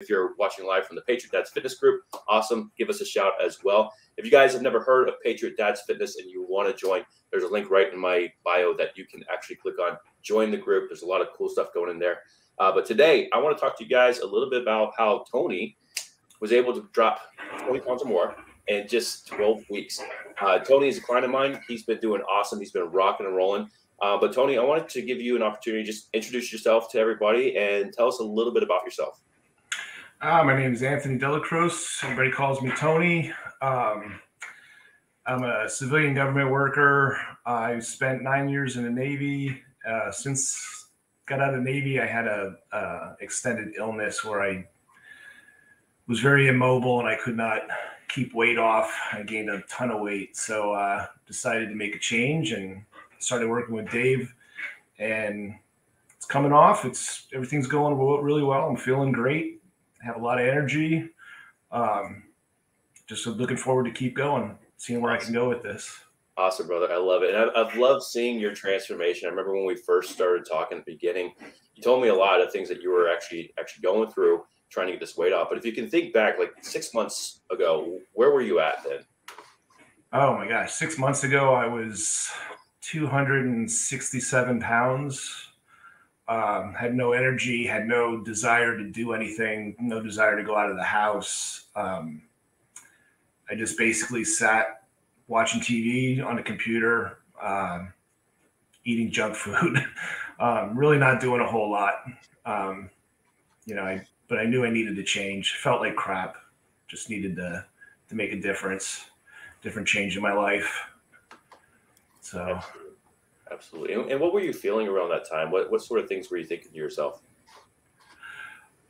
If you're watching live from the Patriot Dads Fitness Group, awesome. Give us a shout as well. If you guys have never heard of Patriot Dads Fitness and you want to join, there's a link right in my bio that you can actually click on. Join the group. There's a lot of cool stuff going in there. But today, I want to talk to you guys a little bit about how Tony was able to drop 20 pounds or more in just 12 weeks. Tony is a client of mine. He's been doing awesome. He's been rocking and rolling. But Tony, I wanted to give you an opportunity to just introduce yourself to everybody and tell us a little bit about yourself. My name is Anthony Delacruz. Everybody calls me Tony. I'm a civilian government worker. I spent 9 years in the Navy. Since got out of the Navy, I had a extended illness where I was very immobile and I could not keep weight off. I gained a ton of weight, so decided to make a change and started working with Dave. And it's coming off. Everything's going really well. I'm feeling great. I have a lot of energy. Just looking forward to keep going, seeing where I can go with this. Awesome, brother. I love it. And I've loved seeing your transformation. I remember when we first started talking at the beginning, you told me a lot of things that you were actually going through trying to get this weight off. But if you can think back like 6 months ago, where were you at then? Oh my gosh. 6 months ago, I was 267 pounds. Had no energy, had no desire to do anything, no desire to go out of the house. I just basically sat watching TV on the computer, eating junk food, really not doing a whole lot. But I knew I needed to change. Felt like crap. Just needed to make a different change in my life. So. Absolutely. And what were you feeling around that time? What sort of things were you thinking to yourself?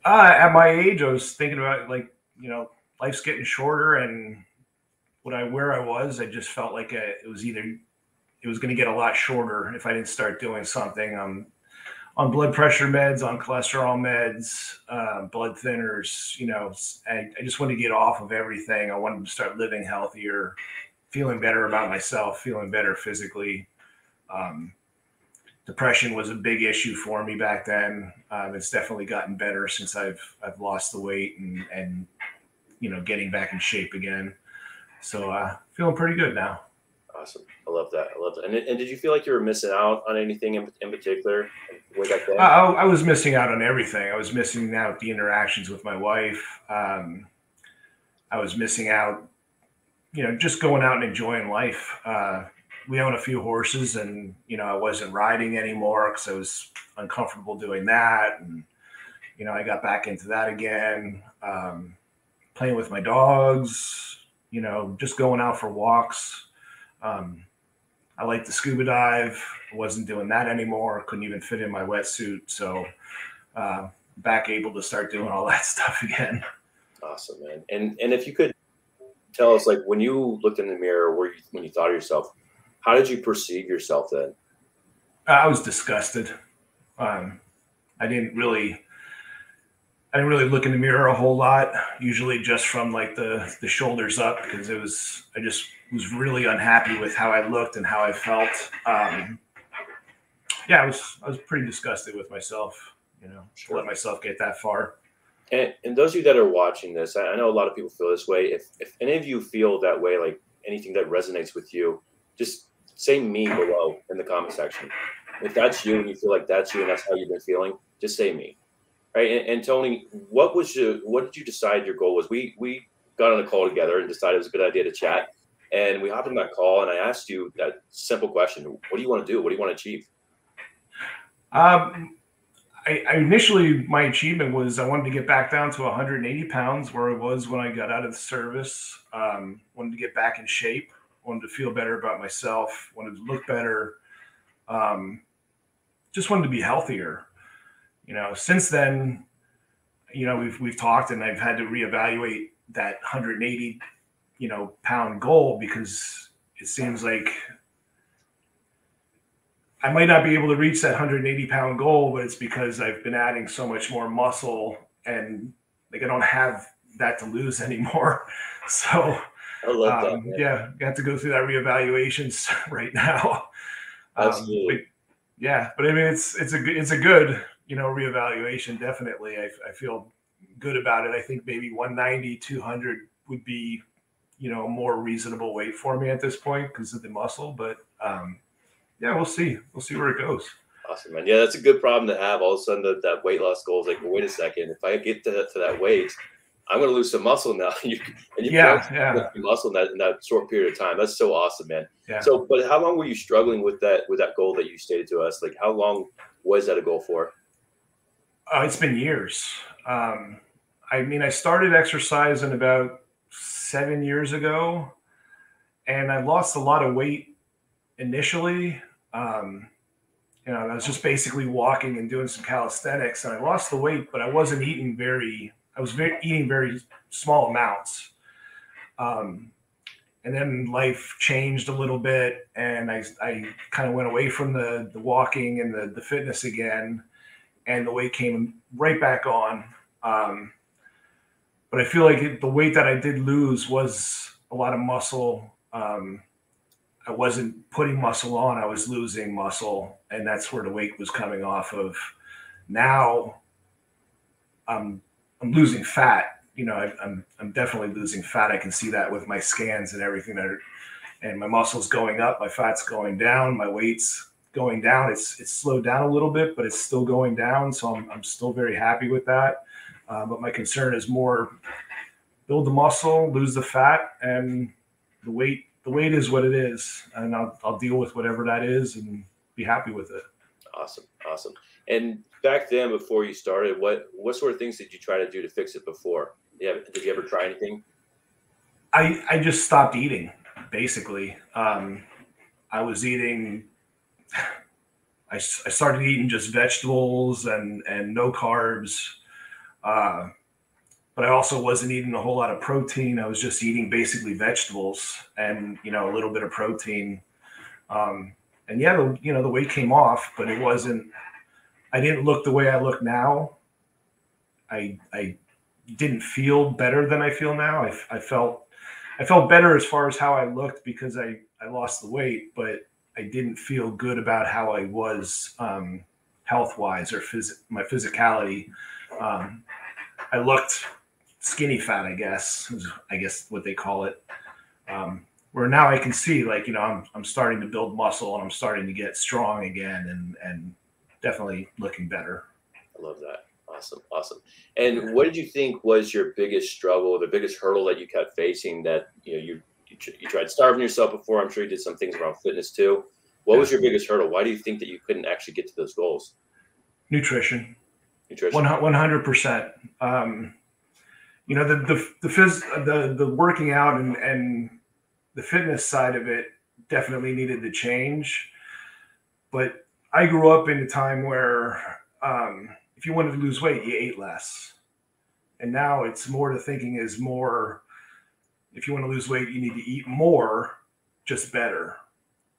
At my age, I was thinking about life's getting shorter, and where I was, I just felt like it was going to get a lot shorter if I didn't start doing something. On blood pressure meds, on cholesterol meds, blood thinners. I just wanted to get off of everything. I wanted to start living healthier, feeling better about myself, feeling better physically. Depression was a big issue for me back then. It's definitely gotten better since I've lost the weight and getting back in shape again. So feeling pretty good now. Awesome. I love that. And did you feel like you were missing out on anything in particular way back then? I was missing out on everything. I was missing out the interactions with my wife. I was missing out, just going out and enjoying life. We own a few horses, and I wasn't riding anymore because I was uncomfortable doing that. And I got back into that again, playing with my dogs, just going out for walks. I like to scuba dive. I wasn't doing that anymore. Couldn't even fit in my wetsuit. So back able to start doing all that stuff again. Awesome, man. And if you could tell us, like, when you looked in the mirror, when you thought of yourself, how did you perceive yourself then? I was disgusted. I didn't really look in the mirror a whole lot, usually just from like the shoulders up, because I just was really unhappy with how I looked and how I felt. I was pretty disgusted with myself, to let myself get that far. And those of you that are watching this, I know a lot of people feel this way. If any of you feel that way, like anything that resonates with you, just say me below in the comment section. If that's you and you feel like that's you and that's how you've been feeling, just say me. Right. And Tony, what did you decide your goal was? We got on a call together and decided it was a good idea to chat. And we hopped on that call and I asked you that simple question. What do you want to do? What do you want to achieve? I initially, my achievement was I wanted to get back down to 180 pounds where I was when I got out of the service. Wanted to get back in shape. Wanted to feel better about myself, wanted to look better, just wanted to be healthier. Since then, we've talked and I've had to reevaluate that 180, pound goal, because it seems like I might not be able to reach that 180 pound goal, but it's because I've been adding so much more muscle and like I don't have that to lose anymore. So I love that. Man. Yeah, got to go through that reevaluations right now. Absolutely. But I mean, it's a good reevaluation. Definitely, I feel good about it. I think maybe 190, 200 would be, a more reasonable weight for me at this point because of the muscle. But yeah, we'll see. We'll see where it goes. Awesome, man. Yeah, that's a good problem to have. All of a sudden, that weight loss goal is like, well, wait a second. If I get to that weight, I'm going to lose some muscle now. And you can't lose muscle in that short period of time. That's so awesome, man. Yeah. So, but how long were you struggling with that goal that you stated to us? Like, how long was that a goal for? It's been years. I started exercising about 7 years ago, and I lost a lot of weight initially. I was just basically walking and doing some calisthenics, and I lost the weight, but I wasn't eating eating very small amounts. And then life changed a little bit, and I kind of went away from the walking and the fitness again, and the weight came right back on. But I feel like the weight that I did lose was a lot of muscle. I wasn't putting muscle on, I was losing muscle, and that's where the weight was coming off of. Now I'm losing fat. I'm definitely losing fat. I can see that with my scans and everything and my muscle's going up, my fat's going down, my weight's going down. It's slowed down a little bit, but it's still going down. So I'm still very happy with that. But my concern is more build the muscle, lose the fat, and the weight. The weight is what it is, and I'll deal with whatever that is and be happy with it. Awesome. And back then, before you started, what sort of things did you try to do to fix it before? Did you ever try anything? I just stopped eating, basically. I was eating. I started eating just vegetables and no carbs. But I also wasn't eating a whole lot of protein. I was just eating basically vegetables and, a little bit of protein. And yeah, the weight came off, but I didn't look the way I look now. I didn't feel better than I feel now. I felt better as far as how I looked because I lost the weight, but I didn't feel good about how I was health-wise or my physicality. I looked skinny fat, I guess what they call it. Where now I can see, I'm starting to build muscle and I'm starting to get strong again and definitely looking better. I love that. Awesome. And what did you think was your biggest struggle, the biggest hurdle that you kept facing that, you tried starving yourself before? I'm sure you did some things around fitness too. What was your biggest hurdle? Why do you think that you couldn't actually get to those goals? Nutrition. 100%. The working out and the fitness side of it definitely needed to change. But I grew up in a time where if you wanted to lose weight, you ate less. And now it's more the thinking is more, if you want to lose weight, you need to eat more, just better.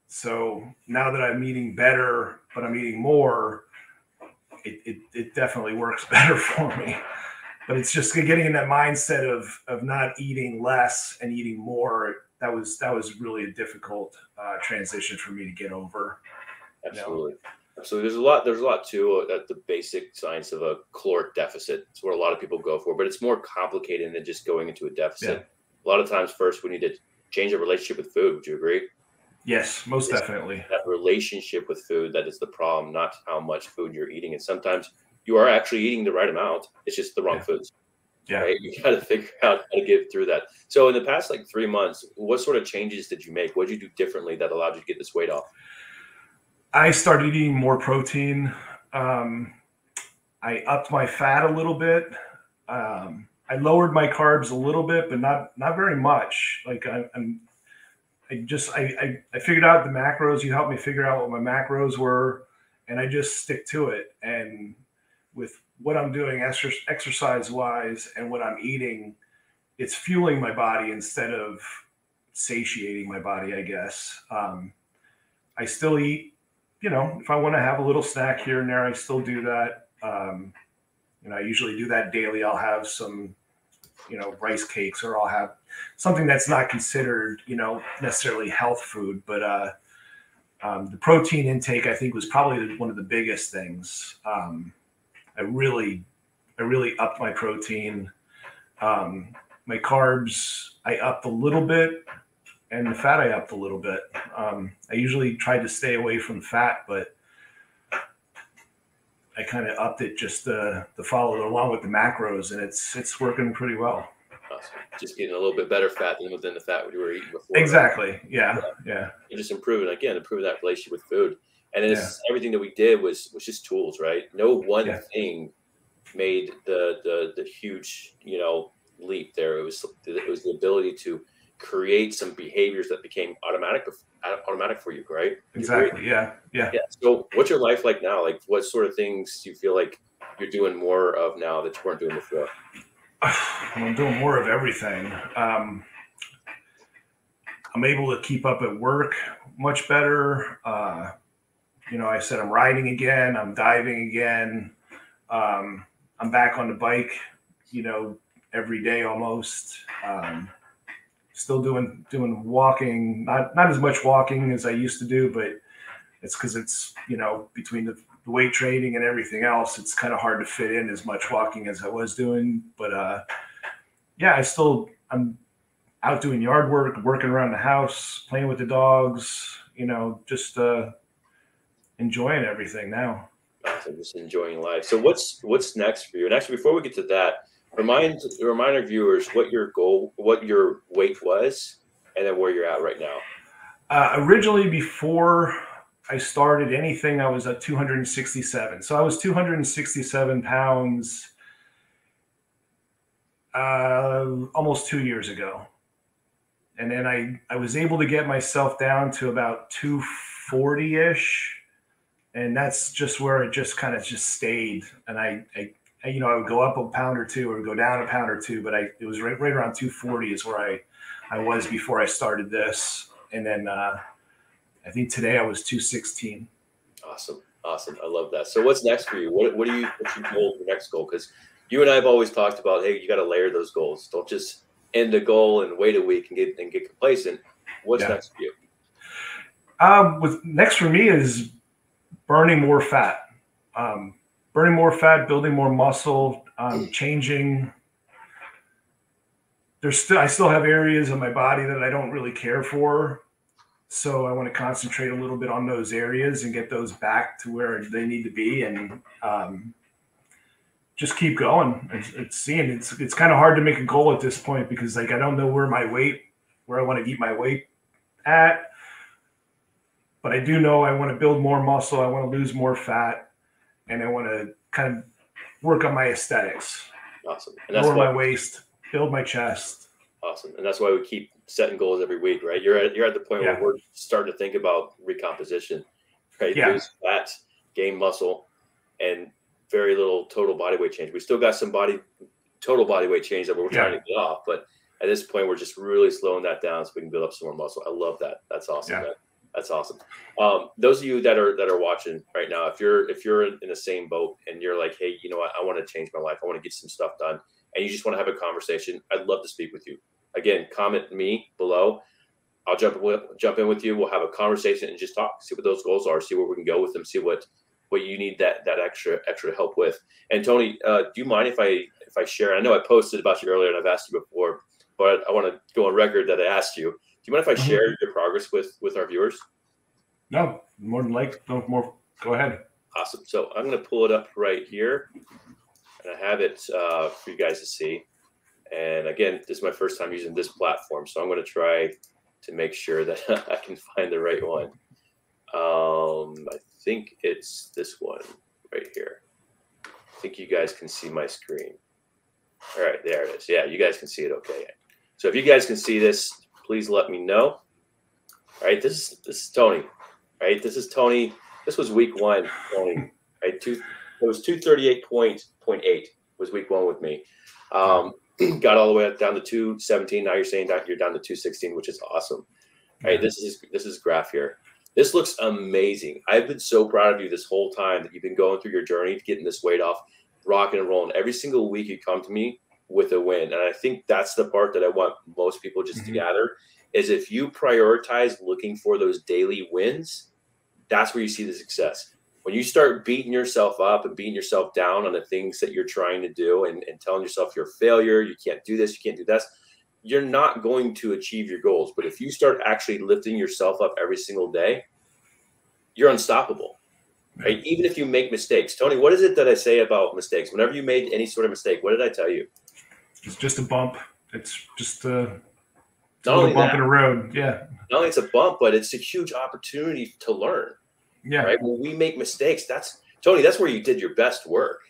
So now that I'm eating better, but I'm eating more, it definitely works better for me. But it's just getting in that mindset of not eating less and eating more. That was really a difficult transition for me to get over. Absolutely. So there's a lot to the basic science of a caloric deficit. It's what a lot of people go for, but it's more complicated than just going into a deficit. Yeah. A lot of times, first we need to change our relationship with food. Would you agree? Yes, most definitely. That relationship with food, that is the problem, not how much food you're eating. And sometimes you are actually eating the right amount. It's just the wrong foods. Yeah. Right? You got to figure out how to get through that. So in the past 3 months, what sort of changes did you make? What did you do differently that allowed you to get this weight off? I started eating more protein. I upped my fat a little bit. I lowered my carbs a little bit, but not very much. I figured out the macros. You helped me figure out what my macros were, and I just stick to it. And with what I'm doing exercise wise and what I'm eating, it's fueling my body instead of satiating my body, I guess. I still eat, if I want to have a little snack here and there, I still do that. I usually do that daily. I'll have some, rice cakes, or I'll have something that's not considered, necessarily health food, but the protein intake, I think, was probably one of the biggest things. I really I really upped my protein. My carbs, I upped a little bit, and the fat I upped a little bit. I usually try to stay away from fat, but I kind of upped it just to follow along with the macros, and it's working pretty well. Awesome. Just getting a little bit better fat than the fat you were eating before. Exactly. Right? Yeah. And just improving that relationship with food. And then everything that we did was just tools, right? No one thing made the huge, leap there. It was the ability to create some behaviors that became automatic for you, right? Exactly. Yeah. So what's your life like now? Like, what sort of things do you feel like you're doing more of now that you weren't doing before? I'm doing more of everything. I'm able to keep up at work much better. I said I'm riding again. I'm diving again. I'm back on the bike, every day almost. Still doing walking, not as much walking as I used to do, but it's because it's, between the weight training and everything else, it's kind of hard to fit in as much walking as I was doing. But I'm out doing yard work, working around the house, playing with the dogs, just enjoying everything now. So just enjoying life. So what's next for you? And actually, before we get to that, remind our viewers what your weight was, and then where you're at right now. Originally, before I started anything, I was at 267. So I was 267 pounds almost 2 years ago. And then I was able to get myself down to about 240-ish. And that's just where it just kind of stayed. And I would go up a pound or two or go down a pound or two, but it was right around 240 is where I was before I started this. And then I think today I was 216. Awesome. I love that. So what's next for you? What's your goal, your next goal? Because you and I have always talked about, hey, you got to layer those goals. Don't just end a goal and wait a week and get complacent. What's next for you? Next for me is burning more fat, building more muscle, changing. I still have areas of my body that I don't really care for. So I want to concentrate a little bit on those areas and get those back to where they need to be, and just keep going. It's kind of hard to make a goal at this point because I don't know where I want to keep my weight at, but I do know I want to build more muscle. I want to lose more fat, and I want to kind of work on my aesthetics. Awesome. And lower my waist, build my chest. Awesome. And that's why we keep setting goals every week, right? You're at the point where we're starting to think about recomposition, right? Yeah. Lose fat, gain muscle, and very little total body weight change. We still got some total body weight change that we're trying to get off, but at this point, we're just really slowing that down so we can build up some more muscle. I love that. That's awesome. Yeah. That's awesome. Those of you that are watching right now, if you're in the same boat and you're like, hey, you know what? I want to change my life. I want to get some stuff done. And you just want to have a conversation. I'd love to speak with you. Again, comment me below. I'll jump in with you. We'll have a conversation and just talk, see what those goals are, see where we can go with them, see what you need that extra help with. And Tony, do you mind if I share? I know I posted about you earlier and I've asked you before, but I want to go on record that I asked you. Do you mind if I share your progress with our viewers? No, more than like, no more. Go ahead. Awesome. So I'm going to pull it up right here, and I have it for you guys to see. And again, this is my first time using this platform, so I'm going to try to make sure that I can find the right one. I think it's this one right here. I think you guys can see my screen. All right, there it is. Yeah, you guys can see it okay. So if you guys can see this, please let me know. All right, this is Tony. All right, this is Tony. This was week 1, Tony. Right, it was 238.8 was week 1 with me. Got all the way down to 217. Now you're saying that you're down to 216, which is awesome. All right, this is graph here. This looks amazing. I've been so proud of you this whole time that you've been going through your journey to getting this weight off, rocking and rolling. Every single week you come to me with a win. And I think that's the part that I want most people just to gather is if you prioritize looking for those daily wins, that's where you see the success. When you start beating yourself up and beating yourself down on the things that you're trying to do and telling yourself you're a failure, you can't do this, you can't do this, you're not going to achieve your goals. But if you start actually lifting yourself up every single day, you're unstoppable. Right? Even if you make mistakes. Tony, what is it that I say about mistakes? Whenever you made any sort of mistake, what did I tell you? It's just a bump. It's just a little bump in the road. Yeah. Not only it's a bump, but it's a huge opportunity to learn. Yeah. Right. When we make mistakes, that's where you did your best work.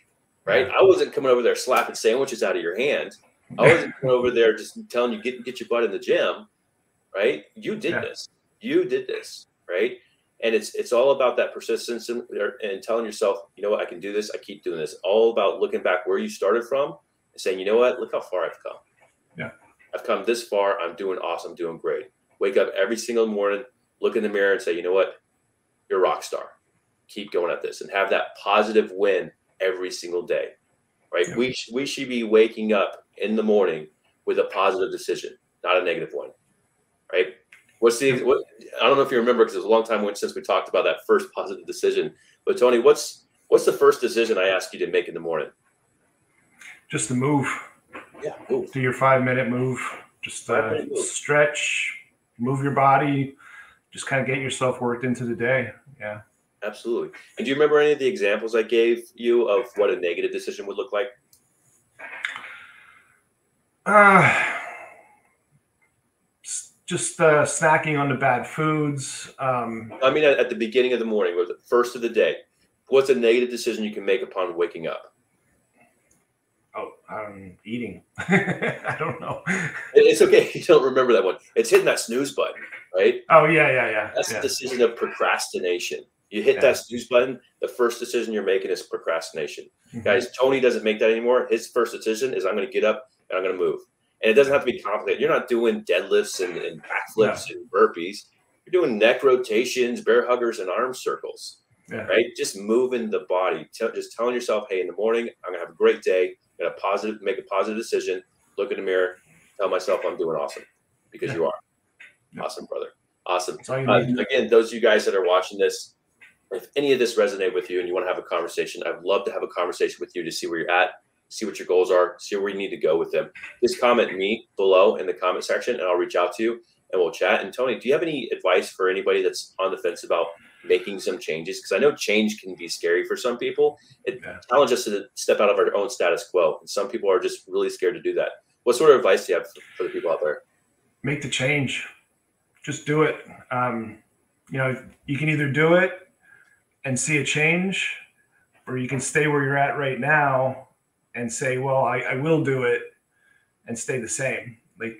Right. Yeah. I wasn't coming over there slapping sandwiches out of your hand. I wasn't coming over there just telling you get your butt in the gym. Right. You did this. You did this. Right. And it's all about that persistence and telling yourself, you know what, I can do this. I keep doing this. All about looking back where you started from and saying, you know what, look how far I've come. Yeah. I've come this far. I'm doing awesome, doing great. Wake up every single morning, look in the mirror and say, you know what, you're a rock star. Keep going at this and have that positive win every single day. Right. Yeah. We should be waking up in the morning with a positive decision, not a negative one. Right. I don't know if you remember, because it was a long time since we talked about that first positive decision. But Tony, what's the first decision I asked you to make in the morning? Just to move. Yeah, move. Do your 5-minute move. Just stretch, move your body, just kind of get yourself worked into the day. Yeah. Absolutely. And do you remember any of the examples I gave you of what a negative decision would look like? Just snacking on the bad foods. I mean, at the beginning of the morning, or the first of the day, what's a negative decision you can make upon waking up? Oh, eating. I don't know. It's okay. You don't remember that one. It's hitting that snooze button, right? Oh, yeah. That's the decision of procrastination. You hit that snooze button, the first decision you're making is procrastination. Mm-hmm. Guys, Tony doesn't make that anymore. His first decision is I'm going to get up and I'm going to move. And it doesn't have to be complicated. You're not doing deadlifts and backflips and burpees. You're doing neck rotations, bear huggers, and arm circles, right? Just moving the body. Just telling yourself, hey, in the morning, I'm going to have a great day. I'm going to make a positive decision, look in the mirror, tell myself I'm doing awesome, because you are. Awesome, brother. Awesome. Again, those of you guys that are watching this, if any of this resonated with you and you want to have a conversation, I'd love to have a conversation with you to see where you're at, see what your goals are, see where you need to go with them. Just comment me below in the comment section and I'll reach out to you and we'll chat. And Tony, do you have any advice for anybody that's on the fence about making some changes? Because I know change can be scary for some people. It challenges us to step out of our own status quo. And some people are just really scared to do that. What sort of advice do you have for the people out there? Make the change. Just do it. You can either do it and see a change, or you can stay where you're at right now and say, well, I will do it and stay the same. Like,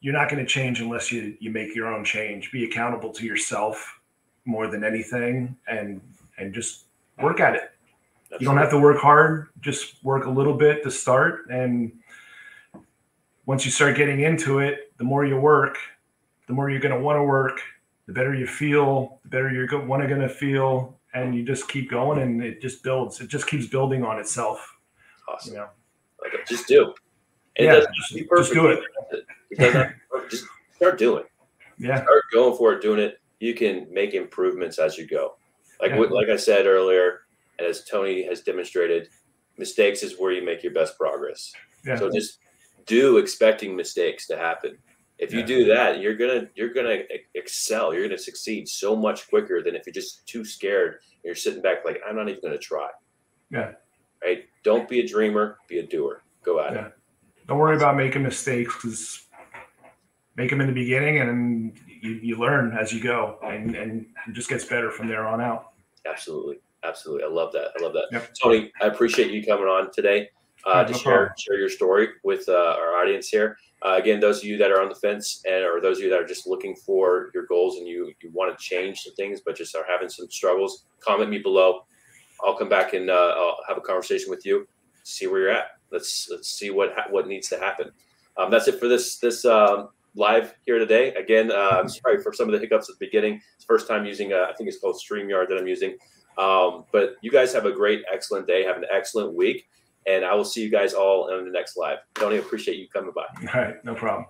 you're not going to change unless you make your own change. Be accountable to yourself more than anything, and just work at it. You don't have to work hard, just work a little bit to start. And once you start getting into it, the more you work, the more you're going to want to work, the better you feel, the better you're going to feel. And you just keep going, and it just builds. It just keeps building on itself. Awesome. Just do. And just do it. Just start doing. Yeah. Start going for it, doing it. You can make improvements as you go. Like I said earlier, and as Tony has demonstrated, mistakes is where you make your best progress. Yeah. So just do expecting mistakes to happen. If you do that, you're gonna excel. You're gonna succeed so much quicker than if you're just too scared and you're sitting back like, I'm not even gonna try. Yeah. Right. Don't be a dreamer. Be a doer. Go at it. Don't worry about making mistakes, because make them in the beginning, and you learn as you go, and it just gets better from there on out. Absolutely. I love that. Yep. Tony, I appreciate you coming on today to share your story with our audience here. Again, those of you that are on the fence or those of you that are just looking for your goals and you want to change some things but just are having some struggles, comment me below. I'll come back and I'll have a conversation with you, see where you're at. Let's see what needs to happen. That's it for this live here today. Again, I'm sorry for some of the hiccups at the beginning. It's the first time using I think it's called StreamYard that I'm using. But you guys have a great, excellent day. Have an excellent week. And I will see you guys all in the next live. Tony, appreciate you coming by. All right. No problem.